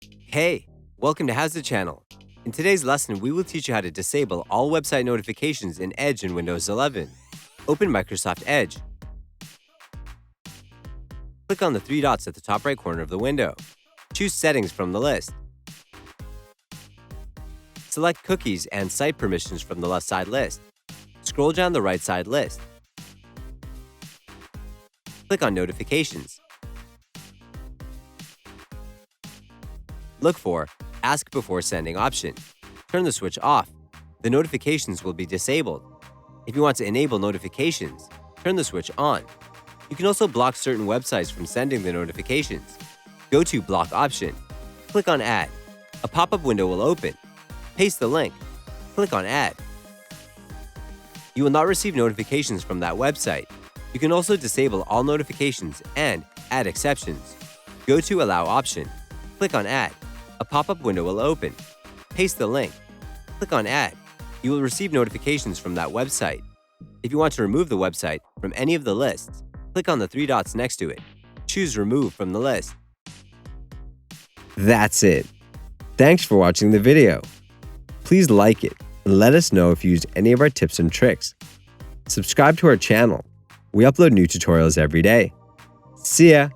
Hey, welcome to How's the Channel. In today's lesson, we will teach you how to disable all website notifications in Edge in Windows 11. Open Microsoft Edge. Click on the three dots at the top right corner of the window. Choose Settings from the list. Select Cookies and Site Permissions from the left side list. Scroll down the right side list. Click on Notifications. Look for Ask Before Sending option. Turn the switch off. The notifications will be disabled. If you want to enable notifications, turn the switch on. You can also block certain websites from sending the notifications. Go to Block option. Click on Add. A pop-up window will open. Paste the link. Click on Add. You will not receive notifications from that website. You can also disable all notifications and add exceptions. Go to Allow option. Click on Add. A pop-up window will open. Paste the link. Click on Add. You will receive notifications from that website. If you want to remove the website from any of the lists, click on the three dots next to it. Choose Remove from the list. That's it. Thanks for watching the video. Please like it and let us know if you used any of our tips and tricks. Subscribe to our channel. We upload new tutorials every day. See ya!